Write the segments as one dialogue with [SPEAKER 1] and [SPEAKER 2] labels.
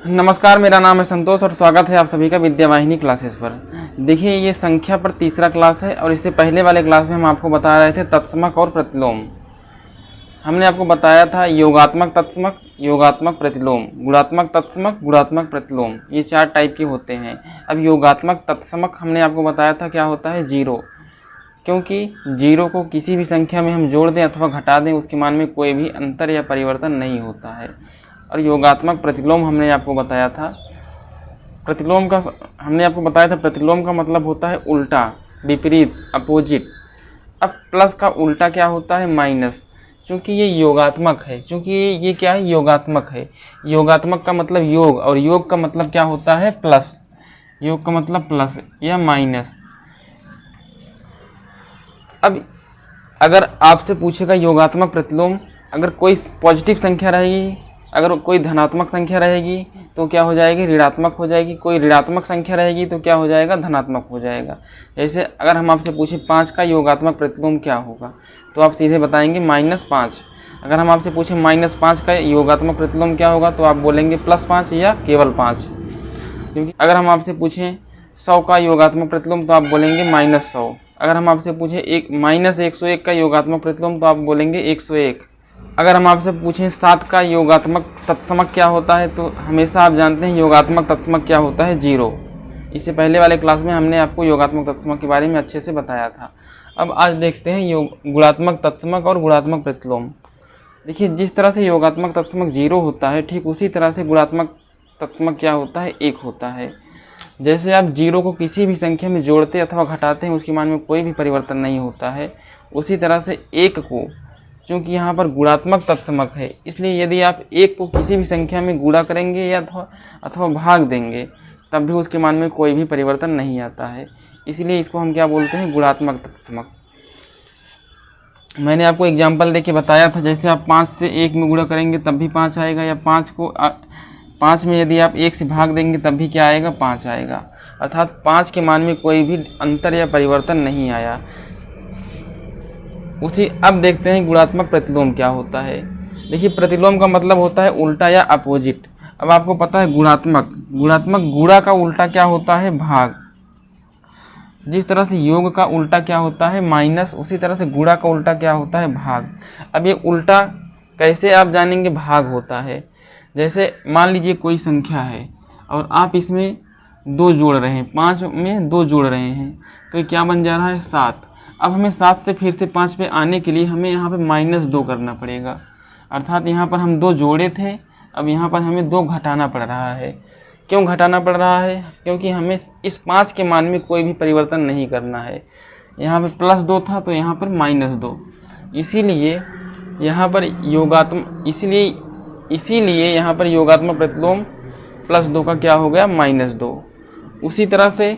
[SPEAKER 1] नमस्कार, मेरा नाम है संतोष और स्वागत है आप सभी का विद्यावाहिनी क्लासेस पर। देखिए, ये संख्या पर तीसरा क्लास है और इससे पहले वाले क्लास में हम आपको बता रहे थे तत्समक और प्रतिलोम। हमने आपको बताया था योगात्मक तत्समक, योगात्मक प्रतिलोम, गुणात्मक तत्समक, गुणात्मक प्रतिलोम, ये 4 टाइप के होते हैं। अब योगात्मक तत्समक हमने आपको बताया था क्या होता है, जीरो। क्योंकि जीरो को किसी भी संख्या में हम जोड़ दें अथवा घटा दें, उसके मान में कोई भी अंतर या परिवर्तन नहीं होता है। और योगात्मक प्रतिलोम हमने आपको बताया था, प्रतिलोम का हमने आपको बताया था प्रतिलोम का मतलब होता है उल्टा, विपरीत, अपोजिट। अब प्लस का उल्टा क्या होता है, माइनस। क्योंकि ये योगात्मक है, क्योंकि ये क्या है, योगात्मक है। योगात्मक का मतलब योग, और योग का मतलब क्या होता है, प्लस। योग का मतलब प्लस या माइनस। अब अगर आपसे पूछेगा योगात्मक प्रतिलोम, अगर कोई पॉजिटिव संख्या रहेगी, अगर कोई धनात्मक संख्या रहेगी तो क्या हो जाएगी, ऋणात्मक हो जाएगी। कोई ऋणात्मक संख्या रहेगी तो क्या हो जाएगा, धनात्मक हो जाएगा। जैसे अगर हम आपसे पूछें 5 का योगात्मक प्रतिलोम क्या होगा, तो आप सीधे बताएंगे -5। अगर हम आपसे पूछें -5 का योगात्मक प्रतिलोम क्या होगा, तो आप बोलेंगे +5 या केवल 5। क्योंकि अगर हम आपसे पूछें 100 का योगात्मक प्रतिलोम तो आप बोलेंगे -100। अगर हम आपसे पूछें -101 का योगात्मक प्रतिलोम तो आप बोलेंगे 101। अगर हम आपसे पूछें 7 का योगात्मक तत्समक क्या होता है, तो हमेशा आप जानते हैं योगात्मक तत्समक क्या होता है, 0। इससे पहले वाले क्लास में हमने आपको योगात्मक तत्समक के बारे में अच्छे से बताया था। अब आज देखते हैं गुणात्मक तत्समक और गुणात्मक प्रतिलोम। देखिए, जिस तरह से योगात्मक तत्समक 0 होता है, ठीक उसी तरह से गुणात्मक तत्समक क्या होता है, 1 होता है। जैसे आप 0 को किसी भी संख्या में जोड़ते अथवा घटाते हैं, उसके मान में कोई भी परिवर्तन नहीं होता है। उसी तरह से 1 को, क्योंकि यहाँ पर गुणात्मक तत्समक है, इसलिए यदि आप 1 को किसी भी संख्या में गुणा करेंगे या अथवा भाग देंगे, तब भी उसके मान में कोई भी परिवर्तन नहीं आता है। इसलिए इसको हम क्या बोलते हैं, गुणात्मक तत्समक। मैंने आपको एग्जाम्पल देके बताया था, जैसे आप 5 से 1 में गुणा करेंगे तब भी 5 आएगा, या 5 में यदि आप 1 से भाग देंगे तब भी क्या आएगा, 5 आएगा। अर्थात 5 के मान में कोई भी अंतर या परिवर्तन नहीं आया। अब देखते हैं गुणात्मक प्रतिलोम क्या होता है। देखिए, प्रतिलोम का मतलब होता है उल्टा या अपोजिट। अब आपको पता है गुणात्मक गुणा का उल्टा क्या होता है, भाग। जिस तरह से योग का उल्टा क्या होता है, माइनस, उसी तरह से गुणा का उल्टा क्या होता है, भाग। अब ये उल्टा कैसे आप जानेंगे, भाग होता है। जैसे मान लीजिए कोई संख्या है और आप इसमें 2 जोड़ रहे हैं, 5 में 2 जोड़ रहे हैं, तो ये क्या बन जा रहा है, 7। अब हमें 7 से फिर से 5 पे आने के लिए हमें यहाँ पे -2 करना पड़ेगा। अर्थात यहाँ पर हम 2 जोड़े थे, अब यहाँ पर हमें 2 घटाना पड़ रहा है। क्यों घटाना पड़ रहा है, क्योंकि हमें इस 5 के मान में कोई भी परिवर्तन नहीं करना है। यहाँ पे +2 था तो यहाँ पर -2। इसीलिए यहाँ पर यहाँ पर योगात्मक प्रतिलोम +2 का क्या हो गया, -2। उसी तरह से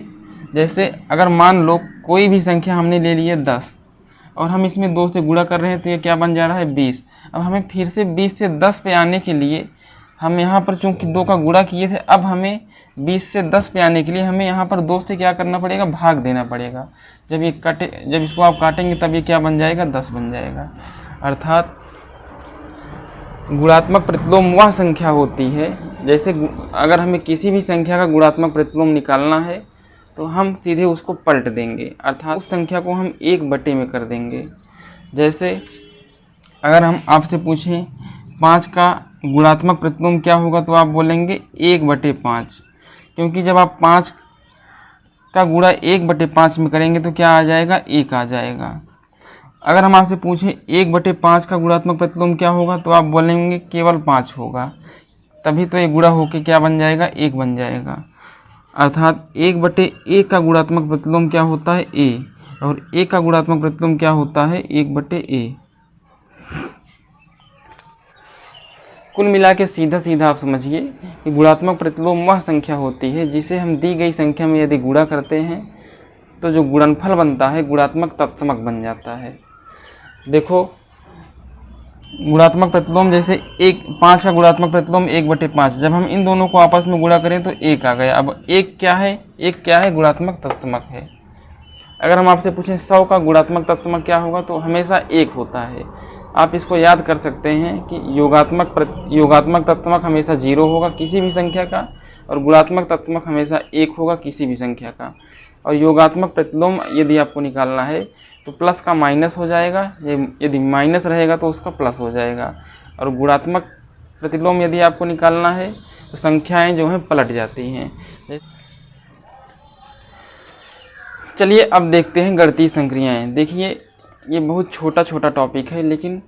[SPEAKER 1] जैसे अगर मान लो कोई भी संख्या हमने ले ली है 10 और हम इसमें 2 से गुणा कर रहे हैं, तो ये क्या बन जा रहा है, 20। अब हमें फिर से 20 से 10 पे आने के लिए हम यहाँ पर चूँकि 2 का गुणा किए थे, अब हमें 20 से 10 पे आने के लिए हमें यहाँ पर 2 से क्या करना पड़ेगा, भाग देना पड़ेगा। जब इसको आप काटेंगे तब ये क्या बन जाएगा, 10 बन जाएगा। अर्थात गुणात्मक प्रतिलोम वह संख्या होती है, जैसे अगर हमें किसी भी संख्या का गुणात्मक प्रतिलोम निकालना है तो हम सीधे उसको पलट देंगे, अर्थात उस संख्या को हम 1/, में कर देंगे। जैसे अगर हम आपसे पूछें 5 का गुणात्मक प्रतिलोम क्या होगा, तो आप बोलेंगे 1/5। क्योंकि जब आप 5 का गुणा 1/5 में करेंगे तो क्या आ जाएगा, 1 आ जाएगा। अगर हम आपसे पूछें 1/5 का गुणात्मक प्रतिलोम क्या होगा, तो आप बोलेंगे केवल 5 होगा। तभी तो ये गुणा होके क्या बन जाएगा, 1 बन जाएगा। अर्थात 1/1 का गुणात्मक प्रतिलोम क्या होता है, a, और 1 का गुणात्मक प्रतिलोम क्या होता है, 1/a। कुल मिला के सीधा आप समझिए कि गुणात्मक प्रतिलोम वह संख्या होती है जिसे हम दी गई संख्या में यदि गुणा करते हैं तो जो गुणनफल बनता है गुणात्मक तत्समक बन जाता है। देखो, गुणात्मक प्रतिलोम जैसे 5 का गुणात्मक प्रतिलोम 1/5, जब हम इन दोनों को आपस में गुणा करें तो 1 आ गया। अब 1 क्या है, गुणात्मक तत्समक है। अगर हम आपसे पूछें 100 का गुणात्मक तत्समक क्या होगा, तो हमेशा 1 होता है। आप इसको याद कर सकते हैं कि योगात्मक तत्समक हमेशा 0 होगा किसी भी संख्या का, और गुणात्मक तत्समक हमेशा 1 होगा किसी भी संख्या का। और योगात्मक प्रतिलोम यदि आपको निकालना है तो प्लस का माइनस हो जाएगा, यदि माइनस रहेगा तो उसका प्लस हो जाएगा। और गुणात्मक प्रतिलोम यदि आपको निकालना है तो संख्याएं जो हैं पलट जाती हैं। चलिए अब देखते हैं गणितीय संक्रियाएं। देखिए ये बहुत छोटा टॉपिक है, लेकिन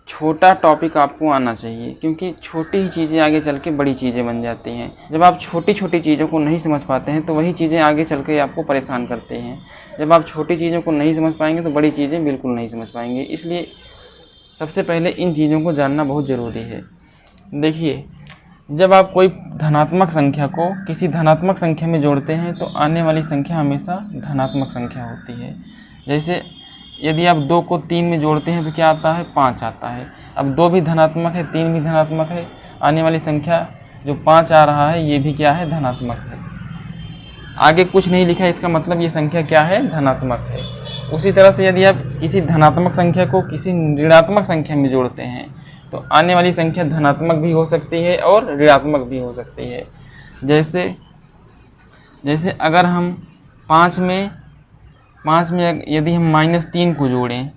[SPEAKER 1] छोटा टॉपिक आपको आना चाहिए, क्योंकि छोटी ही चीज़ें आगे चल के बड़ी चीज़ें बन जाती हैं। जब आप छोटी छोटी चीज़ों को नहीं समझ पाते हैं तो वही चीज़ें आगे चल के आपको परेशान करते हैं। जब आप छोटी चीज़ों को नहीं समझ पाएंगे तो बड़ी चीज़ें बिल्कुल नहीं समझ पाएंगे। इसलिए सबसे पहले इन चीज़ों को जानना बहुत ज़रूरी है। देखिए, जब आप कोई धनात्मक संख्या को किसी धनात्मक संख्या में जोड़ते हैं तो आने वाली संख्या हमेशा धनात्मक संख्या होती है। जैसे यदि आप 2 को 3 में जोड़ते हैं तो क्या आता है, 5 आता है। अब 2 भी धनात्मक है, 3 भी धनात्मक है, आने वाली संख्या जो 5 आ रहा है ये भी क्या है, धनात्मक है। आगे कुछ नहीं लिखा है, इसका मतलब ये संख्या क्या है, धनात्मक है। उसी तरह से यदि आप किसी धनात्मक संख्या को किसी ऋणात्मक संख्या में जोड़ते हैं तो आने वाली संख्या धनात्मक भी हो सकती है और ऋणात्मक भी हो सकती है। जैसे अगर हम 5 में यदि हम -3 को जोड़ें,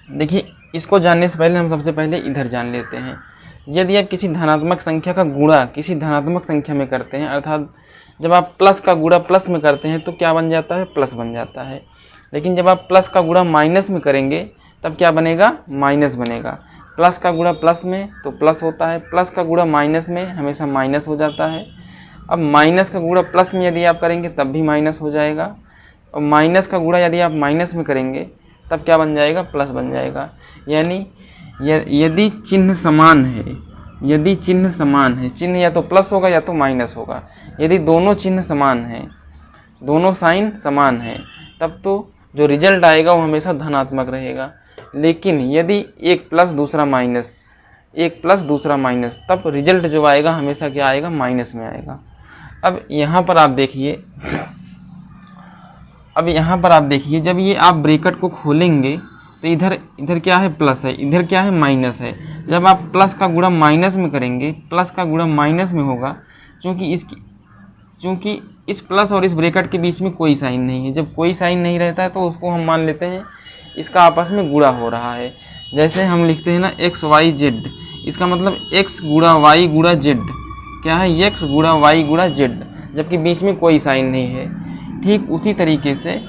[SPEAKER 1] देखिए इसको जानने से पहले हम सबसे पहले इधर जान लेते हैं। यदि आप किसी धनात्मक संख्या का गुणा किसी धनात्मक संख्या में करते हैं, अर्थात जब आप प्लस का गुणा प्लस में करते हैं तो क्या बन जाता है, प्लस बन जाता है। लेकिन जब आप प्लस का गुणा माइनस में करेंगे तब क्या बनेगा, माइनस बनेगा। प्लस का गुणा प्लस में तो प्लस होता है, प्लस का गुणा माइनस में हमेशा माइनस हो जाता है। अब माइनस का गुणा प्लस में यदि आप करेंगे तब भी माइनस हो जाएगा, और माइनस का गुणा यदि आप माइनस में करेंगे तब क्या बन जाएगा, प्लस बन जाएगा। यानी यदि चिन्ह समान है, चिन्ह या तो प्लस होगा या तो माइनस होगा। यदि दोनों चिन्ह समान हैं, दोनों साइन समान हैं, तब तो जो रिजल्ट आएगा वो हमेशा धनात्मक रहेगा। लेकिन यदि एक प्लस दूसरा माइनस, तब रिजल्ट जो आएगा हमेशा क्या आएगा, माइनस में आएगा। अब यहाँ पर आप देखिए, जब ये आप ब्रैकेट को खोलेंगे तो इधर क्या है, प्लस है, इधर क्या है, माइनस है। जब आप प्लस का गुणा माइनस में करेंगे, प्लस का गुणा माइनस में होगा, क्योंकि इस प्लस और इस ब्रैकेट के बीच में कोई साइन नहीं है। जब कोई साइन नहीं रहता है तो उसको हम मान लेते हैं इसका आपस में गुणा हो रहा है। जैसे हम लिखते हैं ना XYZ, इसका मतलब x गुणा y गुणा z, क्या है, x गुणा y गुणा z, जबकि बीच में कोई साइन नहीं है। ठीक उसी तरीके से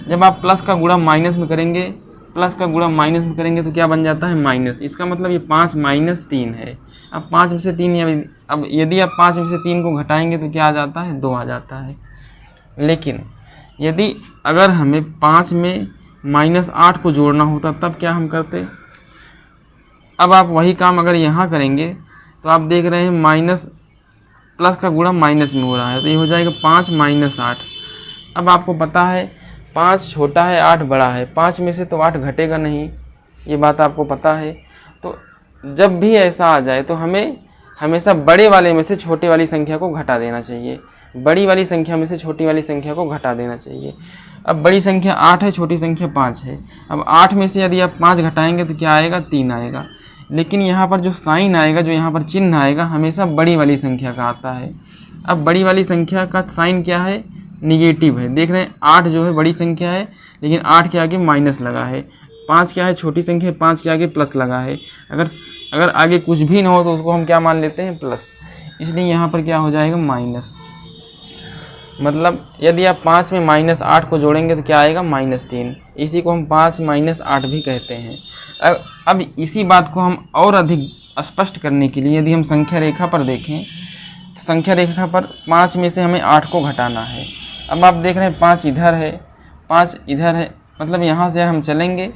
[SPEAKER 1] जब आप प्लस का गुणा माइनस में करेंगे तो क्या बन जाता है, माइनस। इसका मतलब ये 5 - 3 है। अब 5 में से 3 यदि आप 5 में से 3 को घटाएंगे तो क्या आ जाता है, 2 आ जाता है। लेकिन यदि अगर हमें 5 में -8 को जोड़ना होता तब क्या हम करते। अब आप वही काम अगर यहाँ करेंगे तो आप देख रहे हैं प्लस का गुणा माइनस में हो रहा है, तो ये हो जाएगा 5 - 8। अब आपको पता है 5 छोटा है, 8 बड़ा है, 5 में से तो 8 घटेगा नहीं, ये बात आपको पता है। तो जब भी ऐसा आ जाए तो हमें हमेशा बड़े वाले में से छोटे वाली संख्या को घटा देना चाहिए, बड़ी वाली संख्या में से छोटी वाली संख्या को घटा देना चाहिए। अब बड़ी संख्या 8 है, छोटी संख्या 5 है। अब 8 में से यदि आप 5 घटाएंगे तो क्या आएगा, 3 आएगा। लेकिन यहाँ पर जो साइन आएगा, जो यहाँ पर चिन्ह आएगा, हमेशा बड़ी वाली संख्या का आता है। अब बड़ी वाली संख्या का साइन क्या है, निगेटिव है। देख रहे हैं 8 जो है बड़ी संख्या है, लेकिन 8 के आगे माइनस लगा है। 5 क्या है, छोटी संख्या है, 5 के आगे प्लस लगा है। अगर आगे कुछ भी ना हो तो उसको हम क्या मान लेते हैं, प्लस। इसलिए यहाँ पर क्या हो जाएगा, माइनस। मतलब यदि आप 5 में -8 को जोड़ेंगे तो क्या आएगा, -3। इसी को हम 5 - 8 भी कहते हैं। अब इसी बात को हम और अधिक स्पष्ट करने के लिए यदि हम संख्या रेखा पर देखें तो संख्या रेखा पर 5 में से हमें 8 को घटाना है। अब आप देख रहे हैं 5 इधर है, 5 इधर है, मतलब यहाँ से हम चलेंगे,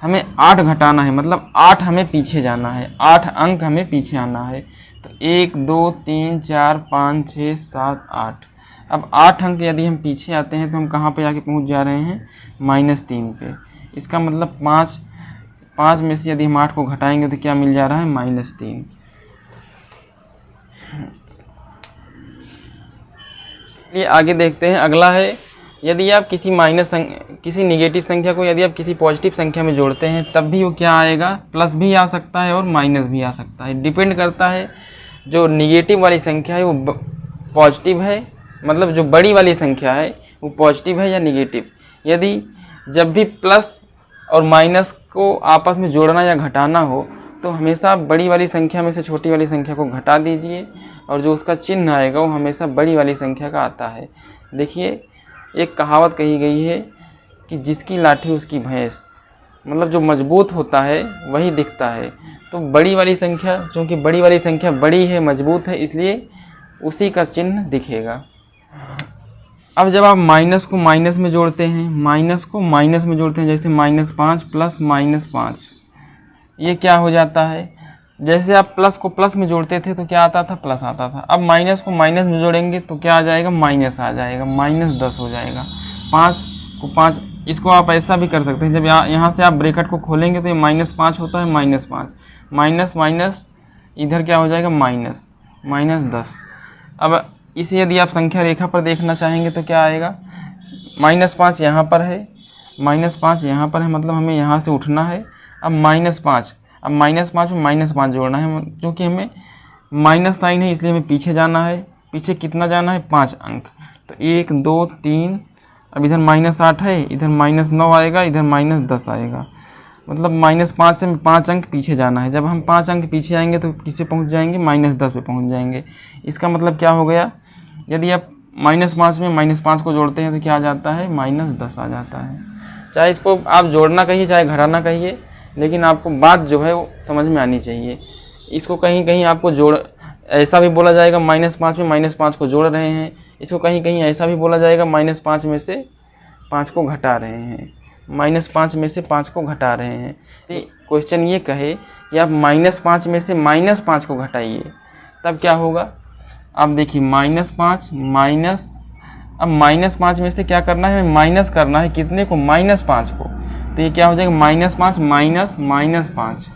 [SPEAKER 1] हमें 8 घटाना है, मतलब 8 हमें पीछे जाना है, 8 अंक हमें पीछे आना है। तो 1 2 3 4 5 6 7 8। अब 8 अंक यदि हम पीछे आते हैं तो हम कहाँ पे जाके पहुँच जा रहे हैं, -3 पे। इसका मतलब 5 में से यदि हम 8 को घटाएंगे तो क्या मिल जा रहा है, -3। ये आगे देखते हैं। अगला है यदि आप किसी निगेटिव संख्या को यदि आप किसी पॉजिटिव संख्या में जोड़ते हैं तब भी वो क्या आएगा, प्लस भी आ सकता है और माइनस भी आ सकता है। डिपेंड करता है जो निगेटिव वाली संख्या है वो पॉजिटिव है, मतलब जो बड़ी वाली संख्या है वो पॉजिटिव है या निगेटिव। यदि जब भी प्लस और माइनस को आपस में जोड़ना या घटाना हो तो हमेशा बड़ी वाली संख्या में से छोटी वाली संख्या को घटा दीजिए और जो उसका चिन्ह आएगा वो हमेशा बड़ी वाली संख्या का आता है। देखिए, एक कहावत कही गई है कि जिसकी लाठी उसकी भैंस, मतलब जो मजबूत होता है वही दिखता है। तो बड़ी वाली संख्या, चूँकि बड़ी वाली संख्या बड़ी है, मजबूत है, इसलिए उसी का चिन्ह दिखेगा। अब जब आप माइनस को माइनस में जोड़ते हैं, माइनस को माइनस में जोड़ते हैं, जैसे -5 प्लस -5, ये क्या हो जाता है, जैसे आप प्लस को प्लस में जोड़ते थे तो क्या आता था, प्लस आता था। अब माइनस को माइनस में जोड़ेंगे तो क्या आ जाएगा, माइनस आ जाएगा, -10 हो जाएगा। 5 को 5, इसको आप ऐसा भी कर सकते हैं, जब यहाँ से आप ब्रैकेट को खोलेंगे तो ये -5 होता है, -5 माइनस माइनस इधर क्या हो जाएगा, -10। अब इसे यदि आप संख्या रेखा पर देखना चाहेंगे तो क्या आएगा, -5 यहाँ पर है, -5 यहाँ पर है, मतलब हमें यहाँ से उठना है। अब -5, अब -5 में -5 जोड़ना है, क्योंकि हमें माइनस साइन है इसलिए हमें पीछे जाना है। पीछे कितना जाना है, 5 अंक। तो 1 2 3, अब इधर -8 है, इधर -9 आएगा, इधर -10 आएगा, मतलब -5 से 5 अंक पीछे जाना है। जब हम 5 अंक पीछे आएंगे तो किससे पहुंच जाएंगे, -10 पे पहुंच जाएंगे। इसका मतलब क्या हो गया, यदि आप -5 में -5 को जोड़ते हैं तो क्या आ जाता है, -10 आ जाता है। चाहे इसको आप जोड़ना कहिए चाहे घटाना कहिए, लेकिन आपको बात जो है वो समझ में आनी चाहिए। इसको कहीं कहीं आपको ऐसा भी बोला जाएगा, -5 में -5 को जोड़ रहे हैं। इसको कहीं कहीं ऐसा भी बोला जाएगा, -5 में से 5 को घटा रहे हैं, -5 में से 5 को घटा रहे हैं। क्वेश्चन ये कहे कि आप -5 में से -5 को घटाइए, तब क्या होगा। अब देखिए -5 माइनस, अब -5 में से क्या करना है, माइनस करना है, कितने को, -5 को। तो ये क्या हो जाएगा, -5 माइनस -5।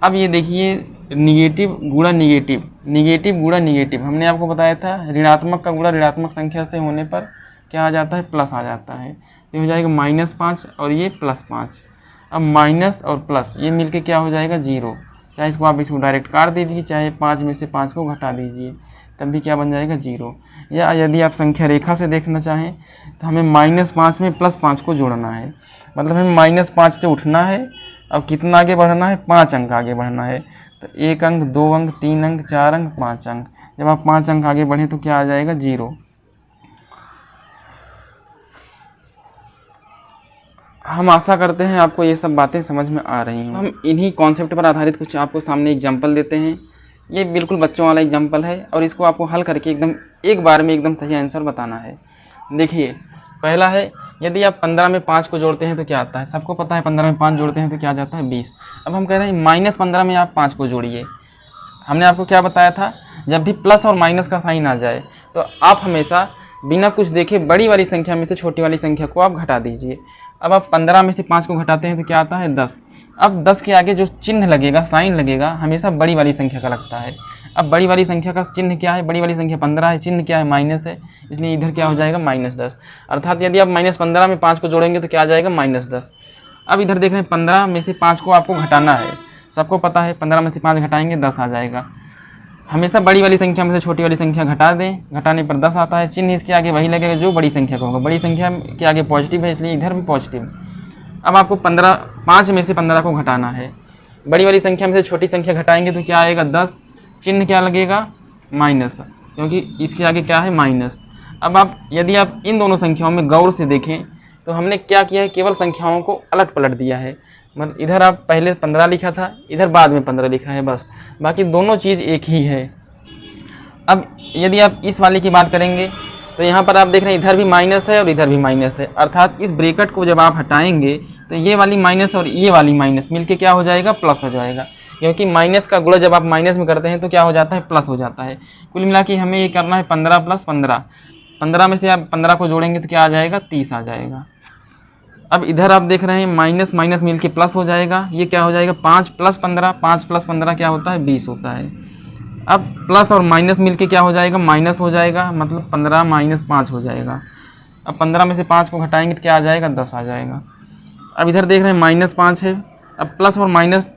[SPEAKER 1] अब ये देखिए, निगेटिव गुणा निगेटिव, निगेटिव गुणा निगेटिव, हमने आपको बताया था ऋणात्मक का गुणा ऋणात्मक संख्या से होने पर क्या आ जाता है, प्लस आ जाता है। तो हो जाएगा -5 और ये +5। अब माइनस और प्लस ये मिलके क्या हो जाएगा, 0। चाहे इसको आप इसको डायरेक्ट काट दीजिए, चाहे 5 में से 5 को घटा दीजिए, तब भी क्या बन जाएगा, 0। या यदि आप संख्या रेखा से देखना चाहें तो हमें -5 में +5 को जोड़ना है, मतलब हमें -5 से उठना है। अब कितना आगे बढ़ना है, 5 अंक आगे बढ़ना है। तो 1 अंक, 2 अंक, 3 अंक, 4 अंक, 5 अंक। जब आप 5 अंक आगे बढ़ें तो क्या आ जाएगा, 0। हम आशा करते हैं आपको ये सब बातें समझ में आ रही हैं। हम इन्हीं कॉन्सेप्ट पर आधारित कुछ आपको सामने एग्जाम्पल देते हैं। ये बिल्कुल बच्चों वाला एग्जाम्पल है और इसको आपको हल करके एकदम एक बार में एकदम सही आंसर बताना है। देखिए, पहला है, यदि आप 15 में 5 को जोड़ते हैं तो क्या आता है, सबको पता है 15 में 5 जोड़ते हैं तो क्या आ जाता है, 20। अब हम कह रहे हैं -15 में आप 5 को जोड़िए। हमने आपको क्या बताया था, जब भी प्लस और माइनस का साइन आ जाए तो आप हमेशा बिना कुछ देखे बड़ी वाली संख्या में से छोटी वाली संख्या को आप घटा दीजिए। अब आप 15 में से 5 को घटाते हैं तो क्या आता है, 10। अब 10 के आगे जो चिन्ह लगेगा, साइन लगेगा, हमेशा बड़ी वाली संख्या का लगता है। अब बड़ी वाली संख्या का चिन्ह क्या है, बड़ी वाली संख्या 15 है, चिन्ह क्या है, माइनस है, इसलिए इधर क्या हो जाएगा, -10। अर्थात यदि आप -15 में 5 को जोड़ेंगे तो क्या आ जाएगा, -10। अब इधर देख रहे हैं 15 में से 5 को आपको घटाना है, सबको पता है 15 में से 5 घटाएंगे 10 आ जाएगा। हमेशा बड़ी वाली संख्या में से छोटी वाली संख्या घटा दें, घटाने पर 10 आता है। चिन्ह इसके आगे वही लगेगा जो बड़ी संख्या का होगा, बड़ी संख्या के आगे पॉजिटिव है इसलिए इधर भी पॉजिटिव। अब आपको 5 में से 15 को घटाना है, बड़ी वाली संख्या में से छोटी संख्या घटाएंगे तो क्या आएगा, 10। चिन्ह क्या लगेगा, माइनस, क्योंकि इसके आगे क्या है, माइनस। अब आप यदि आप इन दोनों संख्याओं में गौर से देखें तो हमने क्या किया है, केवल संख्याओं को अलट पलट दिया है। मतलब इधर आप पहले 15 लिखा था, इधर बाद में 15 लिखा है, बस, बाकी दोनों चीज़ एक ही है। अब यदि आप इस वाले की बात करेंगे तो यहाँ पर आप देख रहे हैं इधर भी माइनस है और इधर भी माइनस है, अर्थात इस ब्रैकेट को जब आप हटाएंगे तो ये वाली माइनस और ये वाली माइनस मिलके क्या हो जाएगा, प्लस हो जाएगा। क्योंकि माइनस का गुणा जब आप माइनस में करते हैं तो क्या हो जाता है, प्लस हो जाता है। कुल मिला के हमें ये करना है 15 + 15। 15 में से आप 15 को जोड़ेंगे तो क्या आ जाएगा, 30 आ जाएगा। अब इधर आप देख रहे हैं माइनस माइनस मिल के प्लस हो जाएगा, ये क्या हो जाएगा, 5 + 15, 5 + 15 क्या होता है, 20 होता है। अब प्लस और माइनस मिल के क्या हो जाएगा, माइनस हो जाएगा, मतलब 15 - 5 हो जाएगा। अब 15 में से 5 को घटाएंगे तो क्या आ जाएगा, 10 आ जाएगा। अब इधर देख रहे हैं -5 है, अब प्लस और माइनस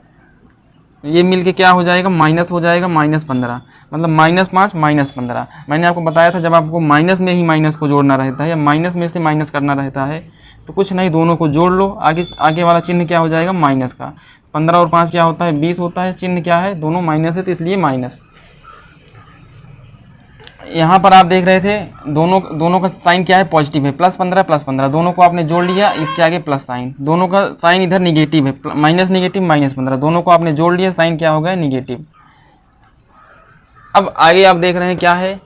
[SPEAKER 1] ये मिल के क्या हो जाएगा, माइनस हो जाएगा, -15, मतलब -5 -15। मैंने आपको बताया था जब आपको माइनस में ही माइनस को जोड़ना रहता है या माइनस में से माइनस करना रहता है तो कुछ नहीं, दोनों को जोड़ लो, आगे वाला चिन्ह क्या हो जाएगा, माइनस का। 15 और 5 क्या होता है, 20 होता है, चिन्ह क्या है, दोनों माइनस है तो इसलिए माइनस। यहाँ पर आप देख रहे थे दोनों का साइन क्या है, पॉजिटिव है, +15 +15, दोनों को आपने जोड़ लिया, इसके आगे प्लस साइन, दोनों का साइन इधर निगेटिव है, माइनस निगेटिव -15, दोनों को आपने जोड़ लिया, साइन क्या हो गया, निगेटिव। अब आगे आप देख रहे हैं क्या है,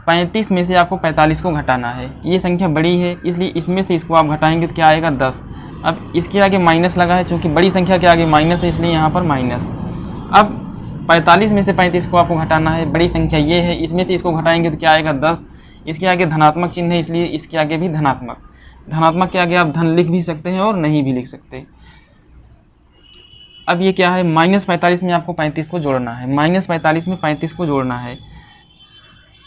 [SPEAKER 1] 35 में से आपको 45 को घटाना है। ये संख्या बड़ी है इसलिए इसमें से इसको आप घटाएंगे तो क्या आएगा, 10। अब इसके आगे माइनस लगा है, चूँकि बड़ी संख्या के आगे माइनस है इसलिए यहाँ पर माइनस। अब 45 में से 35 को आपको घटाना है, बड़ी संख्या ये है, इसमें से इसको घटाएंगे तो क्या आएगा, 10। इसके आगे धनात्मक चिन्ह है इसलिए इसके आगे भी धनात्मक। धनात्मक के आगे आप धन लिख भी सकते हैं और नहीं भी लिख सकते। अब ये क्या है, -45 में आपको 35 को जोड़ना है, -45 में 35 को जोड़ना है।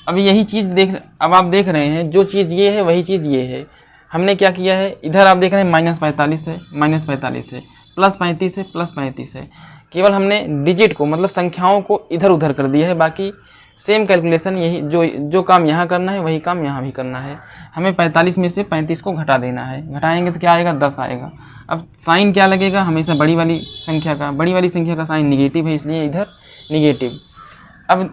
[SPEAKER 1] अब यही चीज़ अब आप देख रहे हैं जो चीज़ ये है वही चीज़ ये है। हमने क्या किया है, इधर आप देख रहे हैं -45 है, -45 है, +35 है, +35 है, केवल हमने डिजिट को मतलब संख्याओं को इधर उधर कर दिया है। बाकी सेम कैलकुलेशन, यही जो काम यहाँ करना है वही काम यहाँ भी करना है। हमें 45 में से 35 को घटा देना है, घटाएंगे तो क्या आएगा, 10 आएगा। अब साइन क्या लगेगा, हमेशा बड़ी वाली संख्या का साइन निगेटिव है इसलिए इधर निगेटिव। अब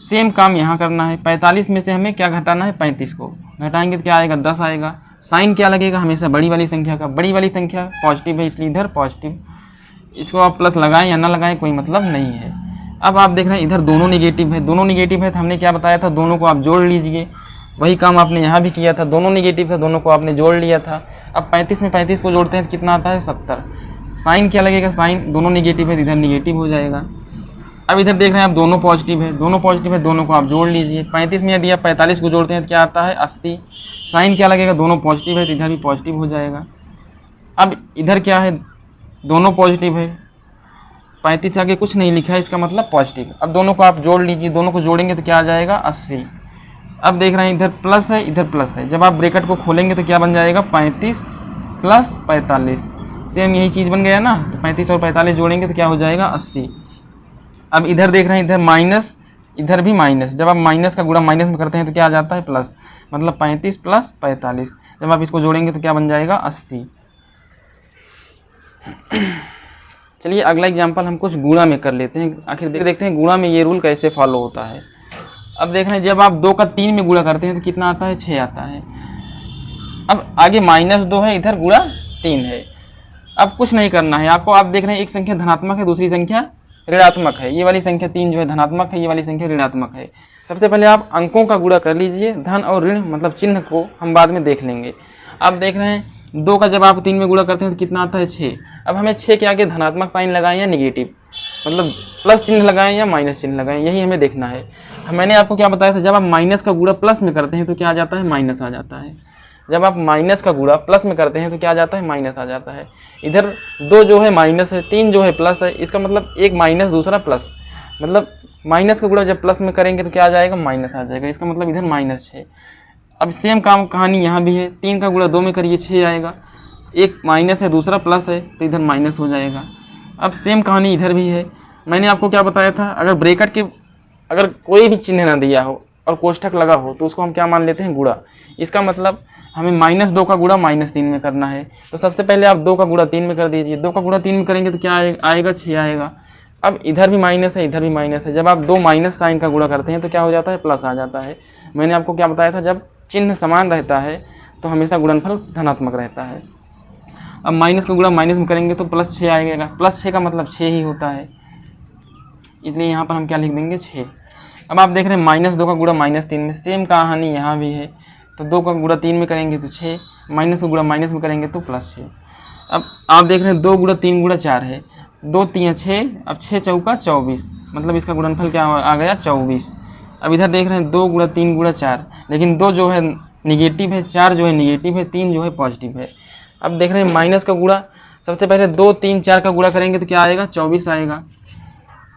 [SPEAKER 1] सेम काम यहाँ करना है, 45 में से हमें क्या घटाना है, 35 को घटाएंगे तो क्या आएगा, 10 आएगा। साइन क्या लगेगा, हमेशा बड़ी वाली संख्या पॉजिटिव है इसलिए इधर पॉजिटिव। इसको आप प्लस लगाएं या ना लगाएं कोई मतलब नहीं है। अब आप देख रहे हैं इधर दोनों निगेटिव है, तो हमने क्या बताया था, दोनों को आप जोड़ लीजिए। वही काम आपने यहाँ भी किया था, दोनों निगेटिव था, दोनों को आपने जोड़ लिया था। अब 35 में 35 को जोड़ते हैं तो कितना आता है, 70। साइन क्या लगेगा, साइन दोनों निगेटिव है, इधर निगेटिव हो जाएगा। अब इधर देख रहे हैं आप दोनों पॉजिटिव है, दोनों को आप जोड़ लीजिए। 35 में यदि आप 45 को जोड़ते हैं तो क्या आता है, 80। साइन क्या लगेगा, दोनों पॉजिटिव है तो इधर भी पॉजिटिव हो जाएगा। अब इधर क्या है, दोनों पॉजिटिव है, 35 से आगे कुछ नहीं लिखा है, इसका मतलब पॉजिटिव। अब दोनों को आप जोड़ लीजिए, दोनों को जोड़ेंगे तो क्या आ जाएगा, 80। अब देख रहे हैं इधर प्लस है, इधर प्लस है, जब आप ब्रैकेट को खोलेंगे तो क्या बन जाएगा, 35 + 45, सेम यही चीज़ बन गया ना। तो 35 और 45 जोड़ेंगे तो क्या हो जाएगा, 80। अब इधर देख रहे हैं इधर माइनस, इधर भी माइनस, जब आप माइनस का गुणा माइनस में करते हैं तो क्या आ जाता है, प्लस, मतलब 35 + 45, जब आप इसको जोड़ेंगे तो क्या बन जाएगा, 80। चलिए अगला एग्जाम्पल हम कुछ गुणा में कर लेते हैं, आखिर देखते हैं गुणा में ये रूल कैसे फॉलो होता है। अब देख रहे हैं जब आप 2 का 3 में गुणा करते हैं तो कितना आता है, 6 आता है। अब आगे -2 है, इधर गुणा 3 है। अब कुछ नहीं करना है आपको, आप देख रहे हैं एक संख्या धनात्मक है, दूसरी संख्या ऋणात्मक है। ये वाली संख्या 3 जो है धनात्मक है, ये वाली संख्या ऋणात्मक है। सबसे पहले आप अंकों का गुणा कर लीजिए, धन और ऋण मतलब चिन्ह को हम बाद में देख लेंगे। आप देख रहे हैं 2 का जब आप 3 में गुणा करते हैं तो कितना आता है, 6। अब हमें 6 के आगे धनात्मक साइन लगाएं या निगेटिव, मतलब प्लस चिन्ह लगाएं या माइनस चिन्ह लगाएं, यही हमें देखना है। मैंने आपको क्या बताया था, जब आप माइनस का गुणा प्लस में करते हैं तो क्या आ जाता है, माइनस आ जाता है। जब आप माइनस का गुणा प्लस में करते हैं तो क्या आ जाता है, माइनस आ जाता है। इधर 2 जो है माइनस है, 3 जो है प्लस है, इसका मतलब एक माइनस दूसरा प्लस, मतलब माइनस का गुणा जब प्लस में करेंगे तो क्या आ जाएगा, माइनस आ जाएगा। इसका मतलब इधर -6। अब सेम कहानी यहाँ भी है, 3 का गुणा 2 में करिए 6 आएगा, एक माइनस है दूसरा प्लस है तो इधर माइनस हो जाएगा। अब सेम कहानी इधर भी है। मैंने आपको क्या बताया था, अगर ब्रैकेट के अगर कोई भी चिन्ह ना दिया हो और कोष्ठक लगा हो तो उसको हम क्या मान लेते हैं, गुणा। इसका मतलब हमें -2 का गुणा -3 में करना है। तो सबसे पहले आप 2 का गुणा 3 में कर दीजिए, 2 का गुणा 3 में करेंगे तो क्या आएगा, 6 आएगा। अब इधर भी माइनस है, इधर भी माइनस है, जब आप 2 माइनस साइन का गुणा करते हैं तो क्या हो जाता है, प्लस आ जाता है। मैंने आपको क्या बताया था, जब चिन्ह समान रहता है तो हमेशा गुणनफल धनात्मक रहता है। अब माइनस का गुणा माइनस में करेंगे तो +6 आएगा, +6 का मतलब 6 ही होता है, इसलिए यहाँ पर हम क्या लिख देंगे, 6। अब आप देख रहे हैं -2 का गुणा -3 में, सेम कहानी यहाँ भी है। तो 2 का गुणा 3 में करेंगे तो 6, माइनस का गुणा माइनस में करेंगे तो +6। अब आप देख रहे हैं 2 गुणा 3 गुणा 4 है, 2 3 6, अब 6 चौका 24, मतलब इसका गुणनफल क्या आ गया, 24। अब इधर देख रहे हैं 2 गुणा 3 गुणा 4, लेकिन 2 जो है निगेटिव है, 4 जो है निगेटिव है, 3 जो है पॉजिटिव है। अब देख रहे हैं माइनस का गुणा, सबसे पहले 2 3 4 का गुणा करेंगे तो क्या आएगा, 24 आएगा।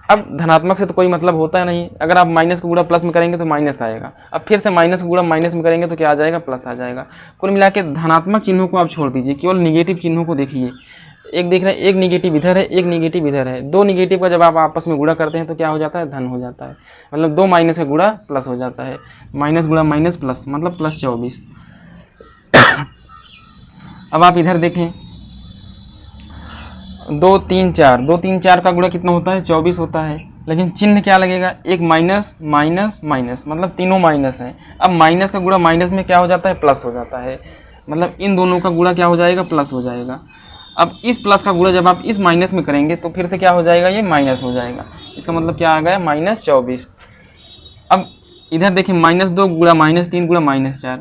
[SPEAKER 1] अब धनात्मक से तो कोई मतलब होता है नहीं, अगर आप माइनस को गुणा प्लस में करेंगे तो माइनस आएगा, अब फिर से माइनस को गुणा माइनस में करेंगे तो क्या आ जाएगा, प्लस आ जाएगा। कुल मिला के धनात्मक चिन्हों को आप छोड़ दीजिए, केवल निगेटिव चिन्हों को देखिए। एक देख रहे हैं, एक निगेटिव इधर है, एक निगेटिव इधर है, दो निगेटिव का जब आप आपस में गुणा करते हैं तो क्या हो जाता है, धन हो जाता है, मतलब दो माइनस का गुणा प्लस हो जाता है, माइनस गुणा माइनस प्लस मतलब प्लस 24। अब आप इधर देखें, 2 3 4, 2 3 4 का गुणा कितना होता है, 24 होता है, लेकिन चिन्ह क्या लगेगा, एक माइनस माइनस माइनस, मतलब तीनों माइनस है। अब माइनस का गुणा माइनस में क्या हो जाता है, प्लस हो जाता है, मतलब इन दोनों का गुणा क्या हो जाएगा, प्लस हो जाएगा। अब इस प्लस का गुणा जब आप इस माइनस में करेंगे तो फिर से क्या हो जाएगा, ये माइनस हो जाएगा, इसका मतलब क्या आ गया, -24। अब इधर देखिए, -2 गुणा -3 गुणा -4,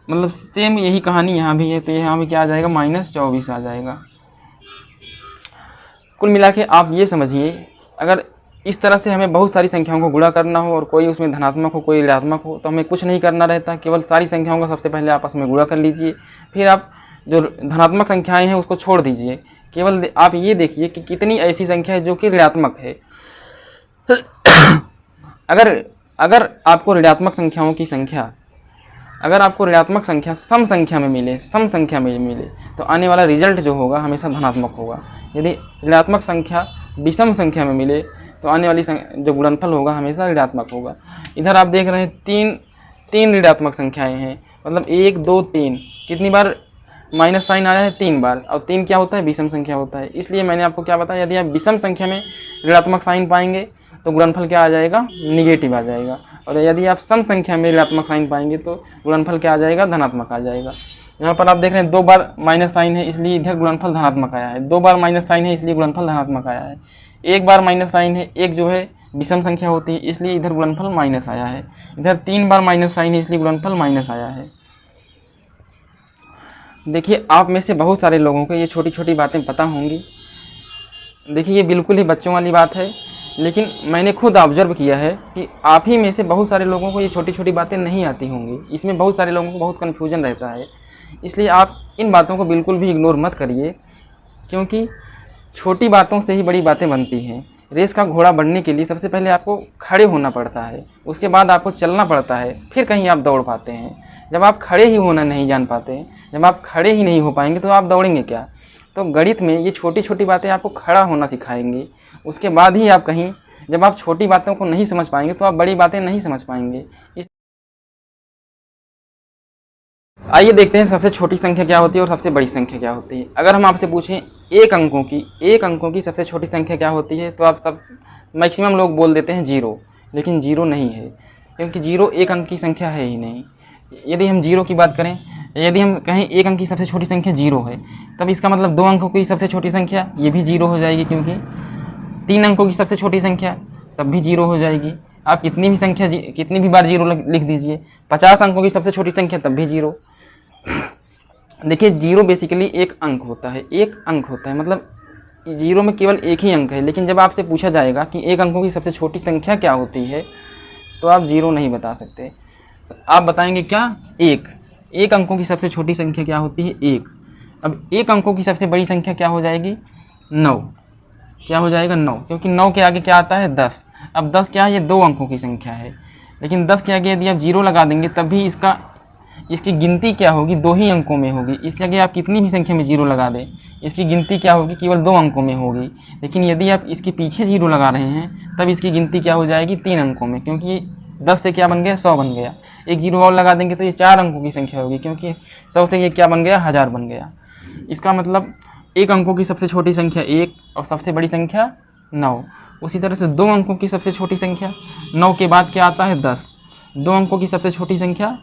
[SPEAKER 1] मतलब सेम यही कहानी यहाँ भी है, तो यहाँ भी क्या आ जाएगा, -24 आ जाएगा। कुल मिला के आप ये समझिए, अगर इस तरह से हमें बहुत सारी संख्याओं को गुणा करना हो और कोई उसमें धनात्मक हो कोई ऋणात्मक हो, तो हमें कुछ नहीं करना रहता, केवल सारी संख्याओं का सबसे पहले आपस में गुणा कर लीजिए, फिर आप जो धनात्मक संख्याएं हैं उसको छोड़ दीजिए, केवल आप ये देखिए कि कितनी ऐसी संख्या है जो कि ऋणात्मक है। अगर आपको ऋणात्मक संख्याओं की संख्या, अगर आपको ऋणात्मक संख्या सम संख्या में मिले, सम संख्या में मिले, तो आने वाला रिजल्ट जो होगा हमेशा धनात्मक होगा। यदि ऋणात्मक संख्या विषम संख्या में मिले तो आने वाली जो गुणनफल होगा हमेशा ऋणात्मक होगा। इधर आप देख रहे हैं तीन ऋणात्मक संख्याएं हैं, मतलब 1 2 3, कितनी बार माइनस साइन आया है, 3 बार, और 3 क्या होता है, विषम संख्या होता है। इसलिए मैंने आपको क्या बताया, यदि आप विषम संख्या में ऋणात्मक साइन पाएंगे तो गुणनफल क्या आ जाएगा, निगेटिव आ जाएगा, और यदि आप सम संख्या में ऋणात्मक साइन पाएंगे तो गुणनफल क्या आ जाएगा, धनात्मक आ जाएगा। यहाँ पर आप देख रहे हैं 2 बार माइनस साइन है इसलिए इधर गुणनफल धनात्मक आया है, 2 बार माइनस साइन है इसलिए गुणनफल धनात्मक आया है, 1 बार माइनस साइन है, एक जो है विषम संख्या होती है इसलिए इधर गुणनफल माइनस आया है, इधर 3 बार माइनस साइन है इसलिए गुणनफल माइनस आया है। देखिए, आप में से बहुत सारे लोगों को ये छोटी छोटी बातें पता होंगी। देखिए, ये बिल्कुल ही बच्चों वाली बात है, लेकिन मैंने खुद ऑब्जर्व किया है कि आप ही में से बहुत सारे लोगों को ये छोटी छोटी बातें नहीं आती होंगी। इसमें बहुत सारे लोगों को बहुत कन्फ्यूजन रहता है, इसलिए आप इन बातों को बिल्कुल भी इग्नोर मत करिए, क्योंकि छोटी बातों से ही बड़ी बातें बनती हैं। रेस का घोड़ा बढ़ने के लिए सबसे पहले आपको खड़े होना पड़ता है, उसके बाद आपको चलना पड़ता है, फिर कहीं आप दौड़ पाते हैं। जब आप खड़े ही होना नहीं जान पाते, जब आप खड़े ही नहीं हो पाएंगे तो आप दौड़ेंगे क्या। तो गणित में ये छोटी छोटी बातें आपको खड़ा होना सिखाएंगी, उसके बाद ही आप कहीं, जब आप छोटी बातों को नहीं समझ पाएंगे तो आप बड़ी बातें नहीं समझ पाएंगे। आइए देखते हैं सबसे छोटी संख्या क्या होती है और सबसे बड़ी संख्या क्या होती है। अगर हम आपसे पूछें एक अंकों की सबसे छोटी संख्या क्या होती है, तो आप सब मैक्सिमम लोग बोल देते हैं 0, लेकिन 0 नहीं है, क्योंकि 0 एक अंक की संख्या है ही नहीं। यदि हम 0 की बात करें, यदि हम कहें एक अंक की सबसे छोटी संख्या 0 है, तब इसका मतलब 2 अंकों की सबसे छोटी संख्या ये भी 0 हो जाएगी, क्योंकि 3 अंकों की सबसे छोटी संख्या तब भी 0 हो जाएगी। आप कितनी भी बार 0 लिख दीजिए, 50 अंकों की सबसे छोटी संख्या तब भी 0। देखिए, 0 बेसिकली एक अंक होता है, मतलब 0 में केवल एक ही अंक है, लेकिन जब आपसे पूछा जाएगा कि एक अंकों की सबसे छोटी संख्या क्या होती है, तो आप 0 नहीं बता सकते। आप बताएंगे क्या, एक अंकों की सबसे छोटी संख्या क्या होती है, 1। अब एक अंकों की सबसे बड़ी संख्या क्या हो जाएगी, 9। क्या हो जाएगा, 9, क्योंकि 9 के आगे क्या आता है, 10। अब 10 क्या है, ये 2 अंकों की संख्या है, लेकिन 10 के आगे यदि आप 0 लगा देंगे तब भी इसकी गिनती क्या होगी, 2 ही अंकों में होगी। इसके आगे आप कितनी भी संख्या में 0 लगा दें, इसकी गिनती क्या होगी, केवल 2 अंकों में होगी। लेकिन यदि आप इसके पीछे 0 लगा रहे हैं तब इसकी गिनती क्या हो जाएगी, 3 अंकों में, क्योंकि 10 से क्या बन गया, 100 बन गया। एक 0 और लगा देंगे तो ये 4 अंकों की संख्या होगी, क्योंकि 100 से ये क्या बन गया, 1000 बन गया। इसका मतलब एक अंकों की सबसे छोटी संख्या 1 और सबसे बड़ी संख्या 9। उसी तरह से 2 अंकों की सबसे छोटी संख्या 9 के बाद क्या आता है, 10। 2 अंकों की सबसे छोटी संख्या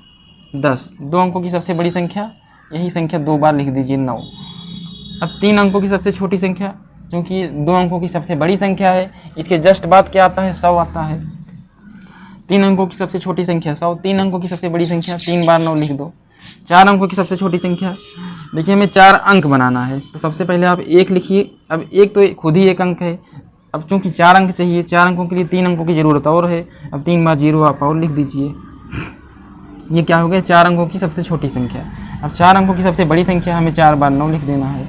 [SPEAKER 1] 10, 2 अंकों की सबसे बड़ी संख्या, यही संख्या 2 बार लिख दीजिए, 9। अब 3 अंकों की सबसे छोटी संख्या, क्योंकि 2 अंकों की सबसे बड़ी संख्या है, इसके जस्ट बाद क्या आता है, 100 आता है। 3 अंकों की सबसे छोटी संख्या 100, 3 अंकों की सबसे बड़ी संख्या, 3 बार 9 लिख दो। 4 अंकों की सबसे छोटी संख्या, देखिए हमें 4 अंक बनाना है, तो सबसे पहले आप 1 लिखिए। अब 1 तो खुद ही एक अंक है, अब चूँकि 4 अंक चाहिए, 4 अंकों के लिए 3 अंकों की ज़रूरत और है। अब 3 बार 0 आप और लिख दीजिए। ये क्या हो गया, 4 अंकों की सबसे छोटी संख्या। अब 4 अंकों की सबसे बड़ी संख्या हमें 4 बार 9 लिख देना है।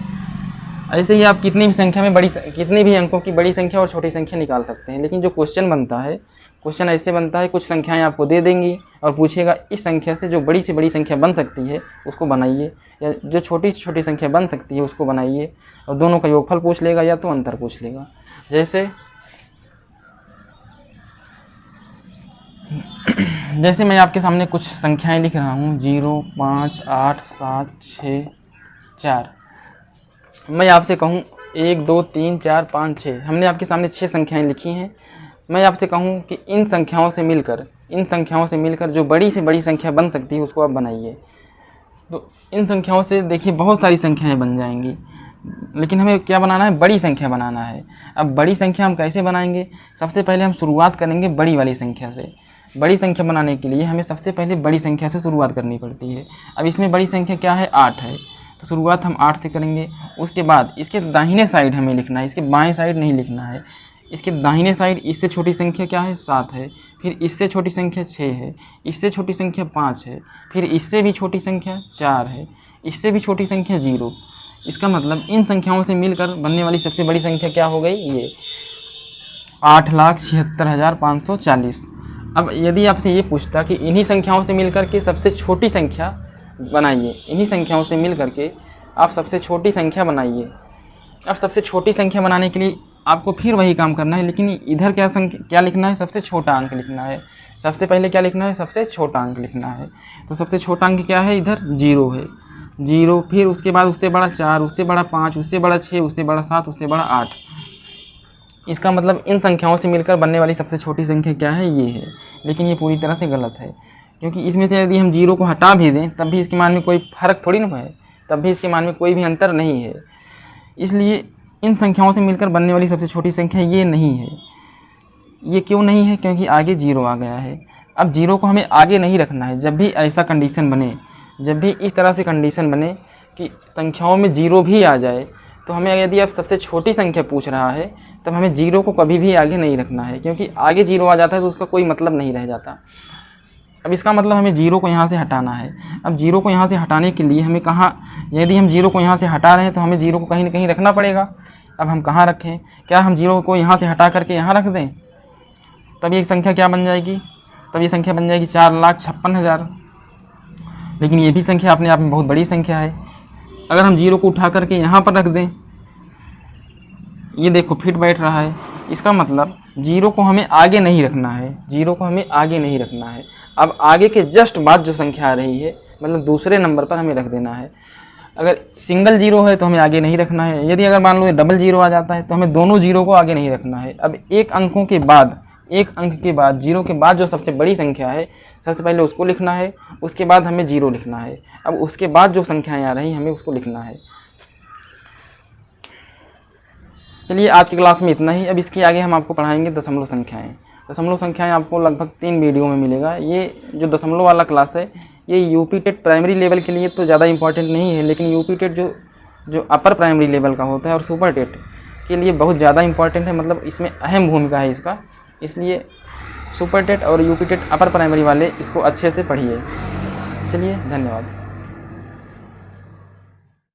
[SPEAKER 1] ऐसे ही आप कितनी भी संख्या में कितनी भी अंकों की बड़ी संख्या और छोटी संख्या निकाल सकते हैं। लेकिन जो क्वेश्चन बनता है, क्वेश्चन ऐसे बनता है, कुछ संख्याएं आपको दे देंगी और पूछेगा इस संख्या से जो बड़ी से बड़ी संख्या बन सकती है उसको बनाइए, या जो छोटी से छोटी संख्या बन सकती है उसको बनाइए, और दोनों का योगफल पूछ लेगा या तो अंतर पूछ लेगा। जैसे मैं आपके सामने कुछ संख्याएं लिख रहा हूँ 0, 5, 8, 7, 6, 4। मैं आपसे कहूँ 1, 2, 3, 4, 5, 6, हमने आपके सामने 6 संख्याएं लिखी हैं। मैं आपसे कहूँ कि इन संख्याओं से मिलकर जो बड़ी से बड़ी संख्या बन सकती है उसको आप बनाइए। तो इन संख्याओं से देखिए बहुत सारी संख्याएं बन जाएंगी, लेकिन हमें क्या बनाना है, बड़ी संख्या बनाना है। अब बड़ी संख्या हम कैसे बनाएंगे? सबसे पहले हम शुरुआत करेंगे बड़ी वाली संख्या से। बड़ी संख्या बनाने के लिए हमें सबसे पहले बड़ी संख्या से शुरुआत करनी पड़ती है। अब इसमें बड़ी संख्या क्या है, 8 है, तो शुरुआत हम 8 से करेंगे। उसके बाद इसके दाहिने साइड हमें लिखना है, इसके बाएं साइड नहीं लिखना है। इसके दाहिने साइड इससे छोटी संख्या क्या है, 7 है, फिर इससे छोटी संख्या 6 है, इससे छोटी संख्या 5 है, फिर इससे भी छोटी संख्या 4 है, इससे भी छोटी संख्या 0। इसका मतलब इन संख्याओं से मिलकर बनने वाली सबसे बड़ी संख्या क्या हो गई, ये 8,76,540। अब यदि आपसे ये पूछता कि इन्हीं संख्याओं से मिलकर के सबसे छोटी संख्या बनाइए, इन्हीं संख्याओं से मिलकर के आप सबसे छोटी संख्या बनाइए। अब सबसे छोटी संख्या बनाने के लिए आपको फिर वही काम करना है, लेकिन इधर क्या लिखना है, सबसे छोटा अंक लिखना है। सबसे पहले क्या लिखना है, सबसे छोटा अंक लिखना है। तो सबसे छोटा अंक क्या है, इधर 0 है, 0, फिर उसके बाद उससे बड़ा 4, उससे बड़ा 5, उससे बड़ा 6, उससे बड़ा 7, उससे बड़ा 8। इसका मतलब इन संख्याओं से मिलकर बनने वाली सबसे छोटी संख्या क्या है, ये है। लेकिन ये पूरी तरह से गलत है, क्योंकि इसमें से यदि हम 0 को हटा भी दें तब भी इसके मान में कोई फ़र्क थोड़ी ना है, तब भी इसके मान में कोई भी अंतर नहीं है। इसलिए इन संख्याओं से मिलकर बनने वाली सबसे छोटी संख्या ये नहीं है। ये क्यों नहीं है, क्योंकि आगे 0 आ गया है। अब 0 को हमें आगे नहीं रखना है। जब भी ऐसा कंडीशन बने, जब भी इस तरह से कंडीशन बने कि संख्याओं में 0 भी आ जाए, तो हमें यदि आप सबसे छोटी संख्या पूछ रहा है तब हमें 0 को कभी भी आगे नहीं रखना है, क्योंकि आगे 0 आ जाता है तो उसका कोई मतलब नहीं रह जाता। अब इसका मतलब हमें 0 को यहाँ से हटाना है। अब 0 को यहाँ से हटाने के लिए हमें यदि हम 0 को यहाँ से हटा रहे हैं तो हमें 0 को कहीं ना कहीं रखना पड़ेगा। अब हम कहाँ रखें? क्या हम 0 को यहाँ से हटा करके यहाँ रख दें? तब ये संख्या क्या बन जाएगी? तब ये संख्या बन जाएगी 4,56,000। लेकिन ये भी संख्या अपने आप में बहुत बड़ी संख्या है। अगर हम 0 को उठा करके यहाँ पर रख दें, ये देखो फिट बैठ रहा है। इसका मतलब 0 को हमें आगे नहीं रखना है, 0 को हमें आगे नहीं रखना है। अब आगे के जस्ट बाद जो संख्या आ रही है, मतलब दूसरे नंबर पर हमें रख देना है। अगर सिंगल 0 है तो हमें आगे नहीं रखना है। यदि अगर मान लो डबल 0 आ जाता है तो हमें दोनों 0 को आगे नहीं रखना है। अब एक अंक के बाद 0 के बाद जो सबसे बड़ी संख्या है, सबसे पहले उसको लिखना है, उसके बाद हमें 0 लिखना है। अब उसके बाद जो संख्याएं आ रही हमें उसको लिखना है। चलिए आज की क्लास में इतना ही। अब इसके आगे हम आपको पढ़ाएंगे दशमलव संख्याएं। दशमलव संख्याएं आपको लगभग 3 वीडियो में मिलेगा। ये जो दशमलव वाला क्लास है ये यूपी टेट प्राइमरी लेवल के लिए तो ज़्यादा इंपॉर्टेंट नहीं है, लेकिन यूपी टेट जो अपर प्राइमरी लेवल का होता है और सुपर टेट के लिए बहुत ज़्यादा इंपॉर्टेंट है, मतलब इसमें अहम भूमिका है इसका। इसलिए सुपर टेट और यूपी टेट अपर प्राइमरी वाले इसको अच्छे से पढ़िए। चलिए धन्यवाद।